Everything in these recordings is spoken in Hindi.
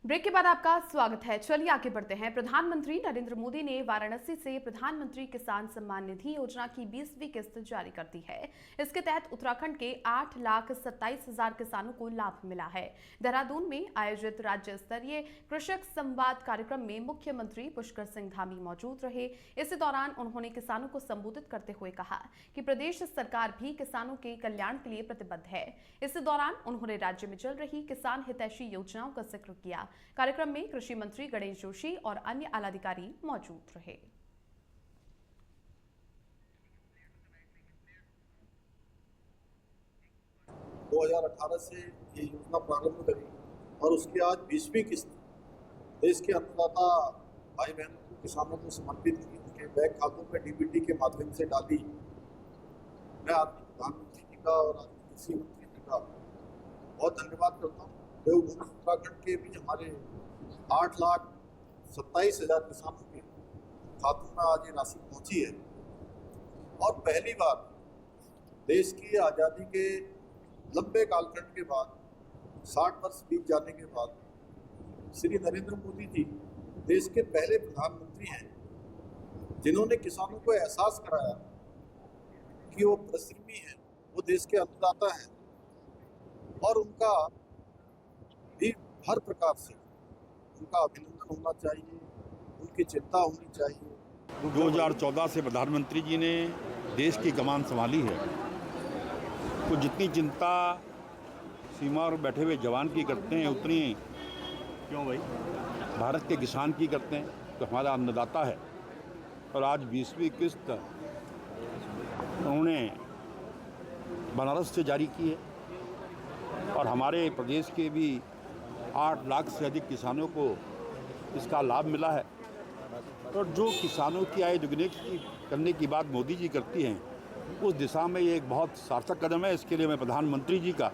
ब्रेक के बाद आपका स्वागत है। चलिए आगे बढ़ते हैं। प्रधानमंत्री नरेंद्र मोदी ने वाराणसी से प्रधानमंत्री किसान सम्मान निधि योजना की 20वीं किस्त जारी कर दी है। इसके तहत उत्तराखंड के 8,27,000 किसानों को लाभ मिला है। देहरादून में आयोजित राज्य स्तरीय कृषक संवाद कार्यक्रम में मुख्यमंत्री पुष्कर सिंह धामी मौजूद रहे। इसी दौरान उन्होंने किसानों को संबोधित करते हुए कहा कि प्रदेश सरकार भी किसानों के कल्याण के लिए प्रतिबद्ध है। इसी दौरान उन्होंने राज्य में चल रही किसान हितैषी योजनाओं का जिक्र किया। कार्यक्रम में कृषि मंत्री गणेश जोशी और अन्य आलाधिकारी मौजूद रहे। 2018 से ये योजना प्रारंभ करी और उसकी आज 20वीं किस्त देश के अन्नदाता भाई बहनों को, किसानों को समर्पित की, उनके बैंक खातों में डीबीटी के माध्यम से डाली। मैं आज प्रधानमंत्री जी का और आज कृषि मंत्री जी का बहुत धन्यवाद करता हूँ। देवभूमि उत्तराखंड के भी हमारे 8,27,000 किसानों के खातों में आज ये राशि पहुंची है और पहली बार देश की आज़ादी के लंबे कालखंड के बाद 60 वर्ष बीत जाने के बाद श्री नरेंद्र मोदी जी देश के पहले प्रधानमंत्री हैं जिन्होंने किसानों को एहसास कराया कि वो परिश्रमी हैं, वो देश के अन्नदाता हैं और उनका भी हर प्रकार से उनका अभिनंदन होना चाहिए, उनकी चिंता होनी चाहिए। 2014 से प्रधानमंत्री जी ने देश की कमान संभाली है, तो जितनी चिंता सीमा पर बैठे हुए जवान की करते हैं उतनी क्यों भाई भारत के किसान की करते हैं, तो हमारा अन्नदाता है। और आज 20वीं किस्त उन्होंने बनारस से जारी की है और हमारे प्रदेश के भी 8 लाख से अधिक किसानों को इसका लाभ मिला है। और जो किसानों की आय दुगने करने की बात मोदी जी करती हैं, उस दिशा में ये एक बहुत सार्थक कदम है। इसके लिए मैं प्रधानमंत्री जी का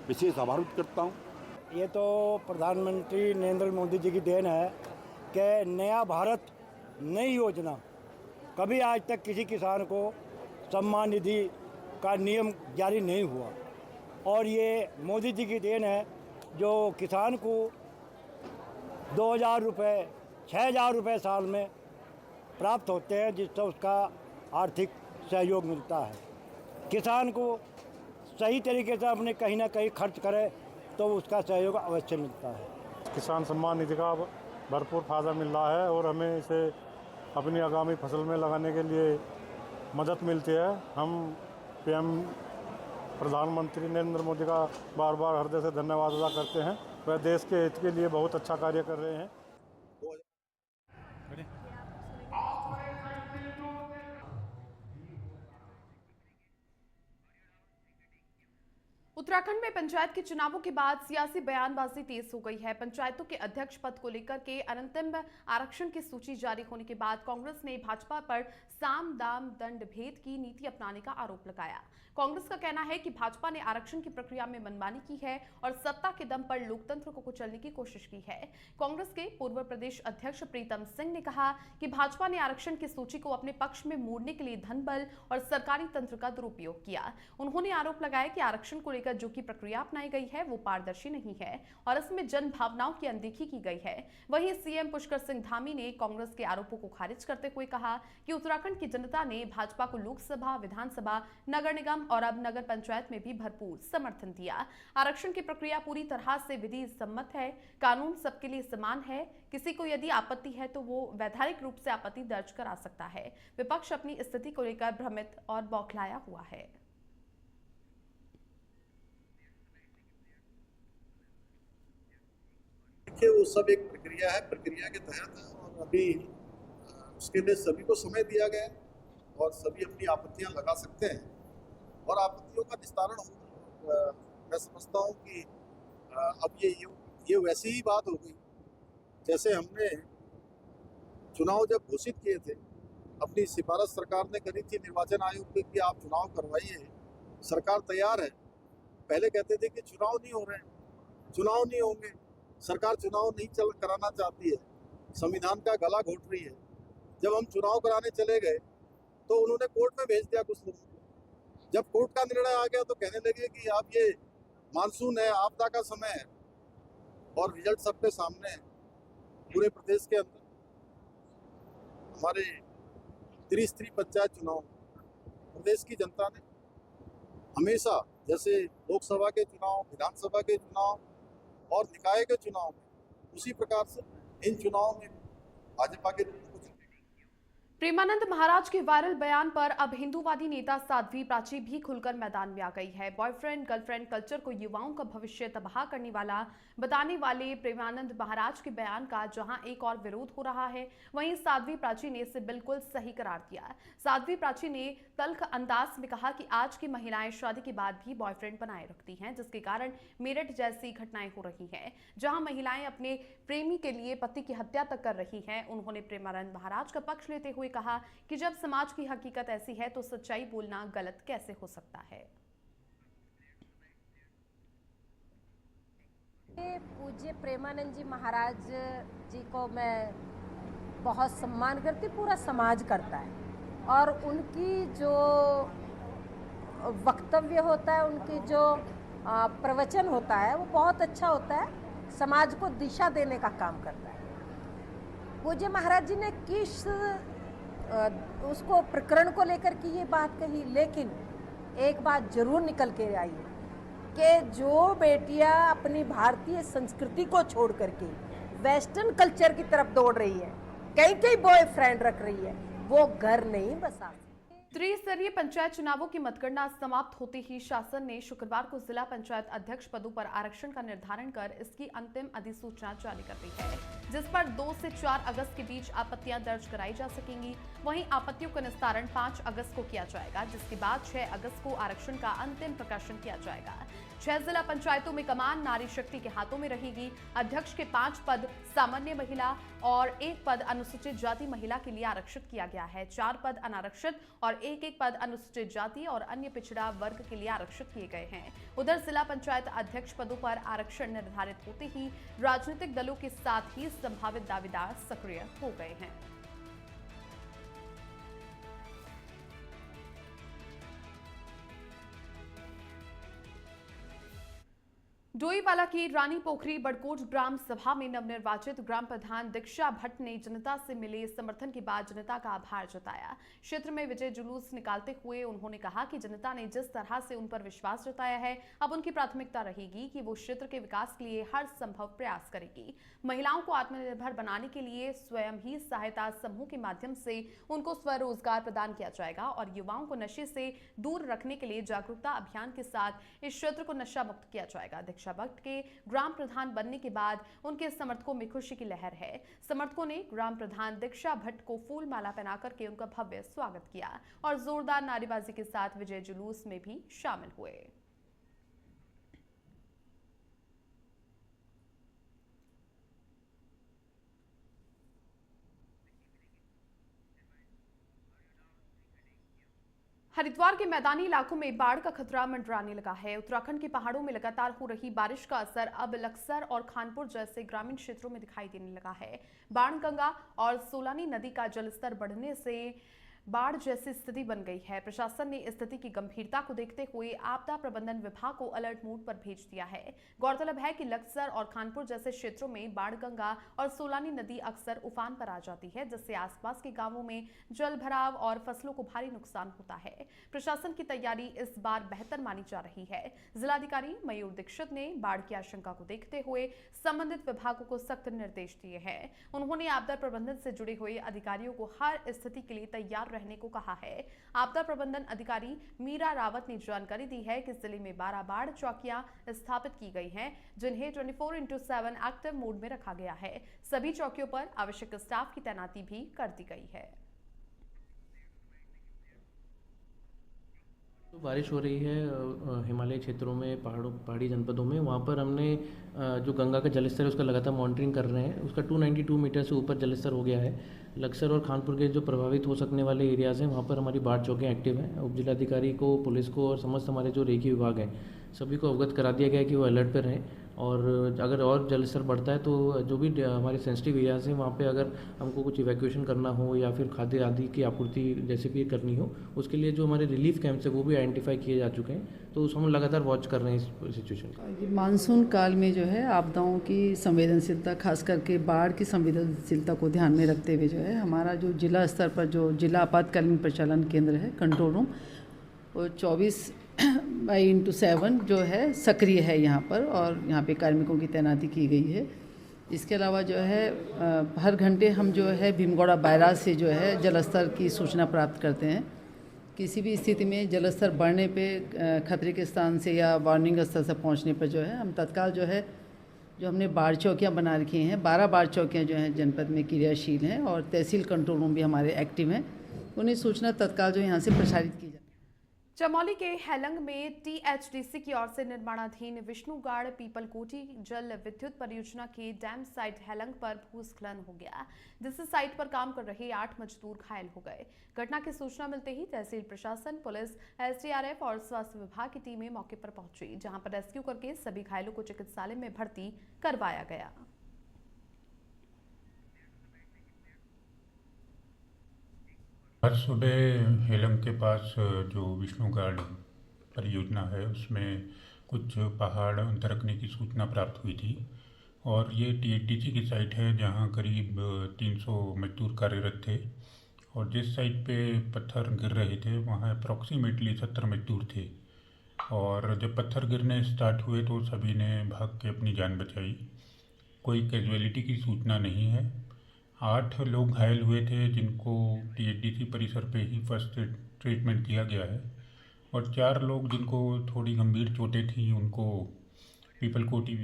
विशेष आभार व्यक्त करता हूँ। ये तो प्रधानमंत्री नरेंद्र मोदी जी की देन है कि नया भारत, नई योजना, कभी आज तक किसी किसान को सम्मान निधि का नियम जारी नहीं हुआ और ये मोदी जी की देन है जो किसान को 2,000 रुपये, 6,000 रुपये साल में प्राप्त होते हैं, जिससे उसका आर्थिक सहयोग मिलता है। किसान को सही तरीके से अपने कहीं ना कहीं खर्च करे तो उसका सहयोग अवश्य मिलता है। किसान सम्मान निधि का भरपूर फ़ायदा मिल रहा है और हमें इसे अपनी आगामी फसल में लगाने के लिए मदद मिलती है। हम पीएम प्रधानमंत्री नरेंद्र मोदी का बार बार हृदय से धन्यवाद अदा करते हैं। वह देश के हित के लिए बहुत अच्छा कार्य कर रहे हैं। उत्तराखंड में पंचायत के चुनावों के बाद सियासी बयानबाजी तेज हो गई है। पंचायतों के अध्यक्ष पद को लेकर के अंतिम आरक्षण की सूची जारी होने के बाद कांग्रेस ने भाजपा पर साम दाम दंड भेद की नीति अपनाने का आरोप लगाया। कांग्रेस का कहना है कि भाजपा ने आरक्षण की प्रक्रिया में मनमानी की है और सत्ता के दम पर लोकतंत्र को कुचलने की कोशिश की है। कांग्रेस के पूर्व प्रदेश अध्यक्ष प्रीतम सिंह ने कहा कि भाजपा ने आरक्षण की सूची को अपने पक्ष में मोड़ने के लिए धन बल और सरकारी तंत्र का दुरुपयोग किया। उन्होंने आरोप लगाया कि आरक्षण को लेकर जो की प्रक्रिया अपनाई गई है वो पारदर्शी नहीं है और इसमें जन भावनाओं की अनदेखी की गई है। वहीं सीएम पुष्कर सिंह धामी ने कांग्रेस के आरोपों को खारिज करते हुए कहा कि उत्तराखंड की जनता ने भाजपा को लोकसभा, विधानसभा, नगर निगम और अब नगर पंचायत में भी भरपूर समर्थन दिया। आरक्षण की प्रक्रिया पूरी तरह से विधि सम्मत है। कानून सबके लिए समान है। किसी को यदि आपत्ति है तो वो वैधानिक रूप से आपत्ति दर्ज करा सकता है। विपक्ष अपनी स्थिति को लेकर भ्रमित और बौखलाया हुआ है। देखिए, वो सब एक प्रक्रिया है, प्रक्रिया के तहत है और अभी उसके लिए सभी को समय दिया गया है और सभी अपनी आपत्तियां लगा सकते हैं और आपत्तियों का निस्तारण हो। मैं समझता हूँ कि अब ये वैसी ही बात हो गई जैसे हमने चुनाव जब घोषित किए थे, अपनी सिफारिश सरकार ने करी थी निर्वाचन आयोग पे कि आप चुनाव करवाइए, सरकार तैयार है। पहले कहते थे कि चुनाव नहीं हो रहे हैं, चुनाव नहीं होंगे, सरकार चुनाव नहीं कराना चाहती है, संविधान का गला घोट रही है। जब हम चुनाव कराने चले गए तो उन्होंने कोर्ट में भेज दिया कुछ लोगों को। जब कोर्ट का निर्णय आ गया तो कहने लगे कि आप ये मानसून है, आपदा का समय है, और रिजल्ट सबके सामने है। पूरे प्रदेश के अंदर हमारे त्रिस्तरीय पंचायत चुनाव प्रदेश की जनता ने हमेशा, जैसे लोकसभा के चुनाव, विधानसभा के चुनाव और निकाय के चुनाव में, उसी प्रकार से इन चुनावों में भाजपा के लोगों को चुनेगा। प्रेमानंद महाराज के वायरल बयान पर अब हिंदूवादी नेता साध्वी प्राची भी खुलकर मैदान में आ गई है। बॉयफ्रेंड गर्लफ्रेंड कल्चर को युवाओं का भविष्य तबाह करने वाला बताने वाले प्रेमानंद महाराज के बयान का जहां एक और विरोध हो रहा है, वहीं साध्वी प्राची ने इसे बिल्कुल सही करार दिया। साध्वी प्राची ने तल्ख अंदाज में कहा कि आज की महिलाएं शादी के बाद भी बॉयफ्रेंड बनाए रखती हैं, जिसके कारण मेरठ जैसी घटनाएं हो रही हैं, जहां महिलाएं अपने प्रेमी के लिए पति की हत्या तक कर रही हैं। उन्होंने प्रेमानंद महाराज का पक्ष लेते हुए कहा कि जब समाज की हकीकत ऐसी है तो सच्चाई बोलना गलत कैसे हो सकता है। पूज्य प्रेमानंद जी महाराज जी को मैं बहुत सम्मान करती, पूरा समाज करता है, और उनकी जो वक्तव्य होता है, उनकी जो प्रवचन होता है वो बहुत अच्छा होता है, समाज को दिशा देने का काम करता है। पूज्य महाराज जी ने किस उसको प्रकरण को लेकर की ये बात कही, लेकिन एक बात जरूर निकल के आई है कि जो बेटियां अपनी भारतीय संस्कृति को छोड़ करके वेस्टर्न कल्चर की तरफ दौड़ रही है, कई कई बॉयफ्रेंड रख रही है, वो घर नहीं बसा। त्रिस्तरीय पंचायत चुनावों की मतगणना समाप्त होते ही शासन ने शुक्रवार को जिला पंचायत अध्यक्ष पदों पर आरक्षण का निर्धारण कर इसकी अंतिम अधिसूचना जारी कर दी है, जिस पर 2 से 4 अगस्त के बीच आपत्तियां दर्ज कराई जा सकेंगी। वहीं आपत्तियों का निस्तारण 5 अगस्त को किया जाएगा, जिसके बाद 6 अगस्त को आरक्षण का अंतिम प्रकाशन किया जाएगा। 6 जिला पंचायतों में कमान नारी शक्ति के हाथों में रहेगी। अध्यक्ष के 5 पद सामान्य महिला और 1 पद अनुसूचित जाति महिला के लिए आरक्षित किया गया है। 4 पद अनारक्षित और 1 पद अनुसूचित जाति और अन्य पिछड़ा वर्ग के लिए आरक्षित किए गए हैं। उधर जिला पंचायत अध्यक्ष पदों पर आरक्षण निर्धारित होते ही राजनीतिक दलों के साथ ही संभावित दावेदार सक्रिय हो गए हैं। डोईवाला की रानी पोखरी बड़कोट ग्राम सभा में नवनिर्वाचित ग्राम प्रधान दीक्षा भट्ट ने जनता से मिले समर्थन के बाद जनता का आभार जताया। क्षेत्र में विजय जुलूस निकालते हुए उन्होंने कहा कि जनता ने जिस तरह से उन पर विश्वास जताया है, अब उनकी प्राथमिकता रहेगी कि वो क्षेत्र के विकास के लिए हर संभव प्रयास करेगी। महिलाओं को आत्मनिर्भर बनाने के लिए स्वयं ही सहायता समूह के माध्यम से उनको स्वरोजगार प्रदान किया जाएगा और युवाओं को नशे से दूर रखने के लिए जागरूकता अभियान के साथ इस क्षेत्र को नशा मुक्त किया जाएगा। दीक्षा भट्ट के ग्राम प्रधान बनने के बाद उनके समर्थकों में खुशी की लहर है। समर्थकों ने ग्राम प्रधान दीक्षा भट्ट को फूल माला पहनाकर के उनका भव्य स्वागत किया और जोरदार नारेबाजी के साथ विजय जुलूस में भी शामिल हुए। हरिद्वार के मैदानी इलाकों में बाढ़ का खतरा मंडराने लगा है। उत्तराखंड के पहाड़ों में लगातार हो रही बारिश का असर अब लक्सर और खानपुर जैसे ग्रामीण क्षेत्रों में दिखाई देने लगा है। बाणगंगा और सोलानी नदी का जलस्तर बढ़ने से बाढ़ जैसी स्थिति बन गई है। प्रशासन ने स्थिति की गंभीरता को देखते हुए आपदा प्रबंधन विभाग को अलर्ट मोड पर भेज दिया है। गौरतलब है कि लक्सर और खानपुर जैसे क्षेत्रों में बाणगंगा और सोलानी नदी अक्सर उफान पर आ जाती है, जिससे आसपास के गांवों में जल भराव और फसलों को भारी नुकसान होता है। प्रशासन की तैयारी इस बार बेहतर मानी जा रही है। जिलाधिकारी मयूर दीक्षित ने बाढ़ की आशंका को देखते हुए संबंधित विभागों को सख्त निर्देश दिए हैं। उन्होंने आपदा प्रबंधन से जुड़े हुए अधिकारियों को हर स्थिति के लिए तैयार रहने को कहा है। आपदा प्रबंधन अधिकारी मीरा रावत ने जानकारी दी है कि जिले में 12 बाढ़ चौकियां स्थापित की गई हैं, जिन्हें 24/7 एक्टिव मोड में रखा गया है। सभी चौकियों पर आवश्यक स्टाफ की तैनाती भी कर दी गई है। तो बारिश हो रही है हिमालय क्षेत्रों में, पहाड़ी जनपदों में, वहाँ पर हमने जो गंगा का जलस्तर है उसका लगातार मॉनिटरिंग कर रहे हैं। उसका 292 मीटर से ऊपर जलस्तर हो गया है। लक्सर और खानपुर के जो प्रभावित हो सकने वाले एरियाज़ हैं वहाँ पर हमारी बाढ़ चौकियाँ एक्टिव हैं। उप जिलाधिकारी को, पुलिस को और समस्त हमारे जो रेखी विभाग हैं सभी को अवगत करा दिया गया है कि वो अलर्ट पर रहें और अगर और जल स्तर बढ़ता है तो जो भी हमारे सेंसिटिव एरियाज हैं वहाँ पे अगर हमको कुछ इवैक्यूएशन करना हो या फिर खाद्य आदि की आपूर्ति जैसे भी करनी हो, उसके लिए जो हमारे रिलीफ कैंप्स है वो भी आइडेंटिफाई किए जा चुके हैं। तो हम लगातार वॉच कर रहे हैं इस सिचुएशन का। मानसून काल में जो है आपदाओं की संवेदनशीलता, खास करके बाढ़ की संवेदनशीलता को ध्यान में रखते हुए जो है हमारा जो जिला स्तर पर जो जिला आपातकालीन परिचालन केंद्र है, कंट्रोल रूम, वो 24/7 जो है सक्रिय है यहाँ पर, और यहाँ पे कार्मिकों की तैनाती की गई है। इसके अलावा जो है हर घंटे हम जो है भीमगौड़ा बैराज से जो है जलस्तर की सूचना प्राप्त करते हैं। किसी भी स्थिति में जलस्तर बढ़ने पे खतरे के स्थान से या वार्निंग स्तर से पहुँचने पर जो है हम तत्काल जो है जो हमने बाढ़ चौकियाँ बना रखी हैं, 12 बाढ़ चौकियाँ जो हैं जनपद में क्रियाशील हैं, और तहसील कंट्रोल रूम भी हमारे एक्टिव हैं। उन्हें सूचना तत्काल जो यहाँ से प्रसारित की जाए। चमोली के हेलंग में टीएचडीसी की ओर से निर्माणाधीन विष्णुगाड़ पीपलकोटी जल विद्युत परियोजना के डैम साइट हेलंग पर भूस्खलन हो गया, जिससे साइट पर काम कर रहे 8 मजदूर घायल हो गए। घटना की सूचना मिलते ही तहसील प्रशासन, पुलिस, एसडीआरएफ और स्वास्थ्य विभाग की टीमें मौके पर पहुंची, जहां पर रेस्क्यू करके सभी घायलों को चिकित्सालय में भर्ती करवाया गया। आज सुबह हेलंग के पास जो विष्णुगाड़ परियोजना है उसमें कुछ पहाड़ दरकने की सूचना प्राप्त हुई थी, और ये टीएचडीसी की साइट है जहां करीब 300 मजदूर कार्यरत थे, और जिस साइट पे पत्थर गिर रहे थे वहां अप्रॉक्सीमेटली 70 मजदूर थे। और जब पत्थर गिरने स्टार्ट हुए तो सभी ने भाग के अपनी जान बचाई। कोई कैजुअलिटी की सूचना नहीं है। 8 लोग घायल हुए थे जिनको टीएचडीसी परिसर पे ही फर्स्ट ट्रीटमेंट दिया गया है, और 4 लोग जिनको थोड़ी गंभीर चोटें थीं उनको पीपलकोटी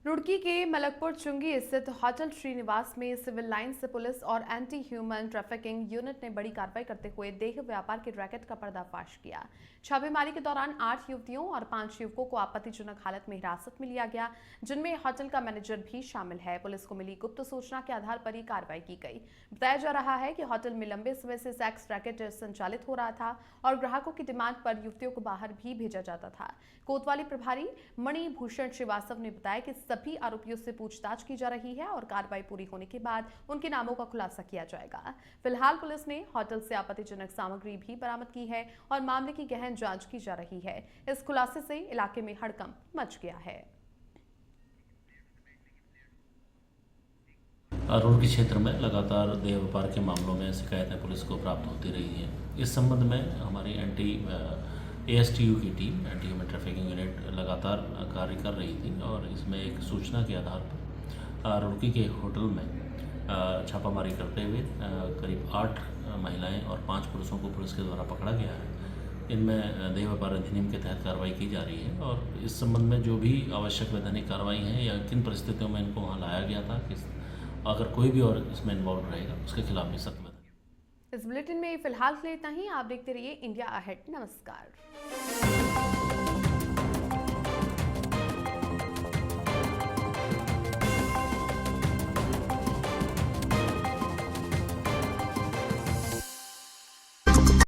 रुड़की के मलकपुर चुंगी स्थित होटल श्रीनिवास में सिविल लाइन से पुलिस और एंटी ह्यूमन ट्रैफिकिंग यूनिट ने बड़ी कार्रवाई करते हुए देह व्यापार के रैकेट का पर्दाफाश किया। छापेमारी के दौरान 8 युवतियों और 5 युवकों को आपत्तिजनक हालत में हिरासत में लिया गया, जिनमें होटल का मैनेजर भी शामिल है। पुलिस को मिली गुप्त सूचना के आधार पर ही कार्रवाई की गई। बताया जा रहा है कि होटल में लंबे समय से सेक्स रैकेट संचालित हो रहा था और ग्राहकों की डिमांड पर युवतियों को बाहर भी भेजा जाता था। कोतवाली प्रभारी मणिभूषण श्रीवास्तव ने बताया कि सभी आरोपियों से पूछताछ की जा रही है और कार्रवाई पूरी होने के बाद उनके नामों का खुलासा किया जाएगा। फिलहाल पुलिस ने होटल से आपत्तिजनक सामग्री भी बरामद की है और मामले की गहन जांच की जा रही है। इस खुलासे से इलाके में हड़कंप मच गया है। रुड़की क्षेत्र में लगातार देह व्यापार के मामलों में शिकायतें पुलिस को प्राप्त होती रही हैं। इस संबंध में हमारी ASTU की team, anti human trafficking unit, लगातार कार्य कर रही थी, और इसमें एक सूचना के आधार पर रुड़की के होटल में छापामारी करते हुए करीब 8 महिलाएं और 5 पुरुषों को पुलिस के द्वारा पकड़ा गया है। इनमें देह व्यापार अधिनियम के तहत कार्रवाई की जा रही है, और इस संबंध में जो भी आवश्यक वैधानिक कार्रवाई है या किन परिस्थितियों में इनको वहाँ लाया गया था, अगर कोई भी और इसमें इन्वॉल्व रहेगा उसके खिलाफ भी सख्त। इस बुलेटिन में फिलहाल के लिए इतना ही। आप देखते रहिए इंडिया अहेड। नमस्कार।